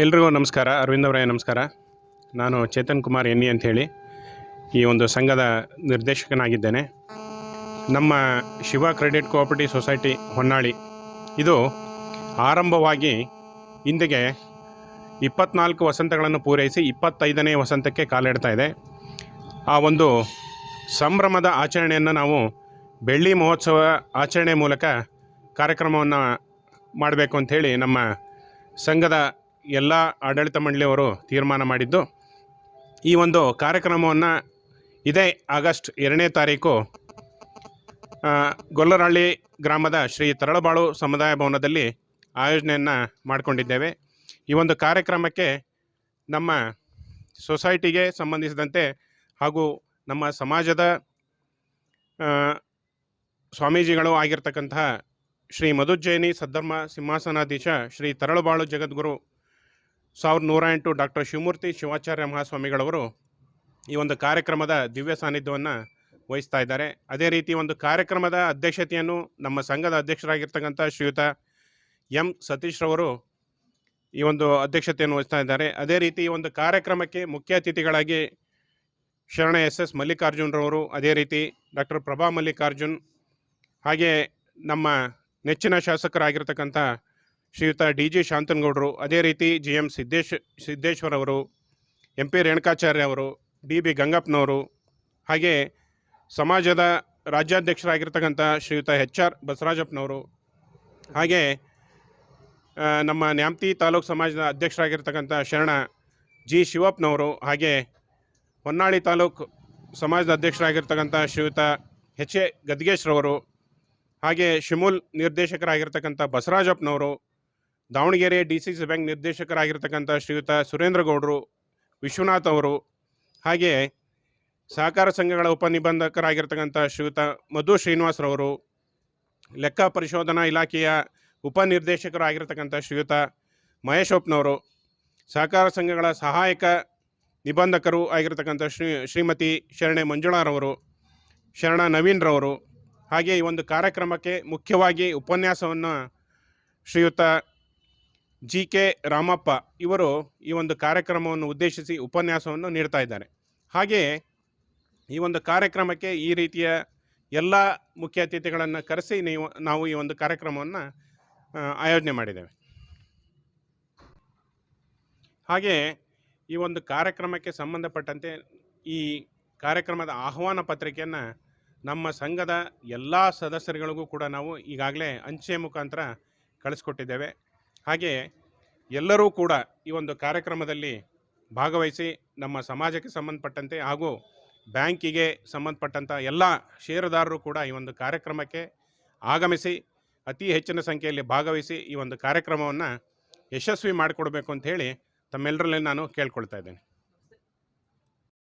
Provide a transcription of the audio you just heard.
ಎಲ್ರಿಗೂ ನಮಸ್ಕಾರ. ಅರವಿಂದ್ ಅವರೇ ನಮಸ್ಕಾರ. ನಾನು ಚೇತನ್ ಕುಮಾರ್ ಎನ್ನಿ ಅಂಥೇಳಿ ಈ ಒಂದು ಸಂಘದ ನಿರ್ದೇಶಕನಾಗಿದ್ದೇನೆ. ನಮ್ಮ Shiva credit cooperative society Honnali ಇದು ಆರಂಭವಾಗಿ ಇಂದಿಗೆ 24 ವಸಂತಗಳನ್ನು ಪೂರೈಸಿ 25ನೇ ವಸಂತಕ್ಕೆ ಕಾಲಿಡ್ತಾ ಇದೆ. ಆ ಒಂದು ಸಂಭ್ರಮದ ಆಚರಣೆಯನ್ನು ನಾವು ಬೆಳ್ಳಿ ಮಹೋತ್ಸವ ಆಚರಣೆ ಮೂಲಕ ಕಾರ್ಯಕ್ರಮವನ್ನು ಮಾಡಬೇಕು ಅಂಥೇಳಿ ನಮ್ಮ ಸಂಘದ ಎಲ್ಲ ಆಡಳಿತ ಮಂಡಳಿಯವರು ತೀರ್ಮಾನ ಮಾಡಿದ್ದು. ಈ ಒಂದು ಕಾರ್ಯಕ್ರಮವನ್ನು ಇದೇ ಆಗಸ್ಟ್ 2ನೇ ತಾರೀಕು ಗೊಲ್ಲರಹಳ್ಳಿ ಗ್ರಾಮದ ಶ್ರೀ ತರಳಬಾಳು ಸಮುದಾಯ ಭವನದಲ್ಲಿ ಆಯೋಜನೆಯನ್ನು ಮಾಡಿಕೊಂಡಿದ್ದೇವೆ. ಈ ಒಂದು ಕಾರ್ಯಕ್ರಮಕ್ಕೆ ನಮ್ಮ ಸೊಸೈಟಿಗೆ ಸಂಬಂಧಿಸಿದಂತೆ ಹಾಗೂ ನಮ್ಮ ಸಮಾಜದ ಸ್ವಾಮೀಜಿಗಳು ಆಗಿರ್ತಕ್ಕಂತಹ ಶ್ರೀ ಮಧುಜ್ಜಯಿನಿ ಸದ್ಧರ್ಮ ಸಿಂಹಾಸನಾಧೀಶ ಶ್ರೀ ತರಳಬಾಳು ಜಗದ್ಗುರು 1108 ಡಾಕ್ಟರ್ ಶಿವಮೂರ್ತಿ ಶಿವಾಚಾರ್ಯ ಮಹಾಸ್ವಾಮಿಗಳವರು ಈ ಒಂದು ಕಾರ್ಯಕ್ರಮದ ದಿವ್ಯ ಸಾನ್ನಿಧ್ಯವನ್ನು ವಹಿಸ್ತಾ ಇದ್ದಾರೆ. ಅದೇ ರೀತಿ ಒಂದು ಕಾರ್ಯಕ್ರಮದ ಅಧ್ಯಕ್ಷತೆಯನ್ನು ನಮ್ಮ ಸಂಘದ ಅಧ್ಯಕ್ಷರಾಗಿರ್ತಕ್ಕಂಥ ಶ್ರೀಯುತ ಎಂ ಸತೀಶ್ರವರು ಈ ಒಂದು ಅಧ್ಯಕ್ಷತೆಯನ್ನು ವಹಿಸ್ತಾ ಇದ್ದಾರೆ. ಅದೇ ರೀತಿ ಈ ಒಂದು ಕಾರ್ಯಕ್ರಮಕ್ಕೆ ಮುಖ್ಯ ಅತಿಥಿಗಳಾಗಿ ಶರಣ ಎಸ್ ಮಲ್ಲಿಕಾರ್ಜುನ್ರವರು, ಅದೇ ರೀತಿ ಡಾಕ್ಟರ್ ಪ್ರಭಾ ಮಲ್ಲಿಕಾರ್ಜುನ್, ಹಾಗೆ ನಮ್ಮ ನೆಚ್ಚಿನ ಶಾಸಕರಾಗಿರ್ತಕ್ಕಂಥ ಶ್ರೀಯುತ ಡಿ ಶಾಂತನಗೌಡರು, ಅದೇ ರೀತಿ ಎಂ ಸಿದ್ದೇಶ್ವರ್ ಅವರು, MP ರೇಣುಕಾಚಾರ್ಯ ಅವರು, ಬಿ ಗಂಗಪ್ಪನವರು, ಹಾಗೆ ಸಮಾಜದ ರಾಜ್ಯಾಧ್ಯಕ್ಷರಾಗಿರ್ತಕ್ಕಂಥ ಶ್ರೀಯುತ HR ಬಸವರಾಜಪ್ಪನವರು, ಹಾಗೆ ನಮ್ಮ ನ್ಯಾಮತಿ ತಾಲೂಕು ಸಮಾಜದ ಅಧ್ಯಕ್ಷರಾಗಿರ್ತಕ್ಕಂಥ ಶರಣ ಶಿವಪ್ಪನವರು, ಹಾಗೆ ಹೊನ್ನಾಳಿ ತಾಲೂಕು ಸಮಾಜದ ಅಧ್ಯಕ್ಷರಾಗಿರ್ತಕ್ಕಂಥ ಶ್ರೀಯುತ HA ಗದ್ಗೇಶ್ರವರು, ಹಾಗೆ ಶಿಮೂಲ್ ನಿರ್ದೇಶಕರಾಗಿರ್ತಕ್ಕಂಥ ಬಸವರಾಜಪ್ಪನವರು, ದಾವಣಗೆರೆ DCC ಬ್ಯಾಂಕ್ ನಿರ್ದೇಶಕರಾಗಿರ್ತಕ್ಕಂಥ ಶ್ರೀಯುತ ಸುರೇಂದ್ರಗೌಡರು, ವಿಶ್ವನಾಥ್ ಅವರು, ಹಾಗೆ ಸಹಕಾರ ಸಂಘಗಳ ಉಪನಿಬಂಧಕರಾಗಿರ್ತಕ್ಕಂಥ ಶ್ರೀಯುತ ಮಧು ಶ್ರೀನಿವಾಸರವರು, ಲೆಕ್ಕ ಪರಿಶೋಧನಾ ಇಲಾಖೆಯ ಉಪನಿರ್ದೇಶಕರಾಗಿರ್ತಕ್ಕಂಥ ಶ್ರೀಯುತ ಮಹೇಶಪ್ಪನವರು, ಸಹಕಾರ ಸಂಘಗಳ ಸಹಾಯಕ ನಿಬಂಧಕರು ಆಗಿರ್ತಕ್ಕಂಥ ಶ್ರೀಮತಿ ಶರಣೆ ಮಂಜುಳಾರವರು, ಶರಣ ನವೀನ್ರವರು, ಹಾಗೆ ಈ ಒಂದು ಕಾರ್ಯಕ್ರಮಕ್ಕೆ ಮುಖ್ಯವಾಗಿ ಉಪನ್ಯಾಸವನ್ನು ಶ್ರೀಯುತ GK ರಾಮಪ್ಪ ಇವರು ಈ ಒಂದು ಕಾರ್ಯಕ್ರಮವನ್ನು ಉದ್ದೇಶಿಸಿ ಉಪನ್ಯಾಸವನ್ನು ನೀಡ್ತಾ ಇದ್ದಾರೆ. ಹಾಗೆಯೇ ಈ ಒಂದು ಕಾರ್ಯಕ್ರಮಕ್ಕೆ ಈ ರೀತಿಯ ಎಲ್ಲ ಮುಖ್ಯ ಅತಿಥಿಗಳನ್ನು ಕರೆಸಿ ನಾವು ಈ ಒಂದು ಕಾರ್ಯಕ್ರಮವನ್ನು ಆಯೋಜನೆ ಮಾಡಿದ್ದೇವೆ. ಹಾಗೆ ಈ ಒಂದು ಕಾರ್ಯಕ್ರಮಕ್ಕೆ ಸಂಬಂಧಪಟ್ಟಂತೆ ಈ ಕಾರ್ಯಕ್ರಮದ ಆಹ್ವಾನ ಪತ್ರಿಕೆಯನ್ನು ನಮ್ಮ ಸಂಘದ ಎಲ್ಲ ಸದಸ್ಯರುಗಳಿಗೂ ಕೂಡ ನಾವು ಈಗಾಗಲೇ ಅಂಚೆ ಮುಖಾಂತರ ಕಳಿಸ್ಕೊಟ್ಟಿದ್ದೇವೆ. ಹಾಗೆ ಎಲ್ಲರೂ ಕೂಡ ಈ ಒಂದು ಕಾರ್ಯಕ್ರಮದಲ್ಲಿ ಭಾಗವಹಿಸಿ ನಮ್ಮ ಸಮಾಜಕ್ಕೆ ಸಂಬಂಧಪಟ್ಟಂತೆ ಹಾಗೂ ಬ್ಯಾಂಕಿಗೆ ಸಂಬಂಧಪಟ್ಟಂಥ ಎಲ್ಲ ಷೇರುದಾರರು ಕೂಡ ಈ ಒಂದು ಕಾರ್ಯಕ್ರಮಕ್ಕೆ ಆಗಮಿಸಿ ಅತಿ ಹೆಚ್ಚಿನ ಸಂಖ್ಯೆಯಲ್ಲಿ ಭಾಗವಹಿಸಿ ಈ ಒಂದು ಕಾರ್ಯಕ್ರಮವನ್ನು ಯಶಸ್ವಿ ಮಾಡಿಕೊಡ್ಬೇಕು ಅಂತ ಹೇಳಿ ತಮ್ಮೆಲ್ಲರಲ್ಲಿ ನಾನು ಕೇಳ್ಕೊಳ್ತಾ ಇದ್ದೇನೆ.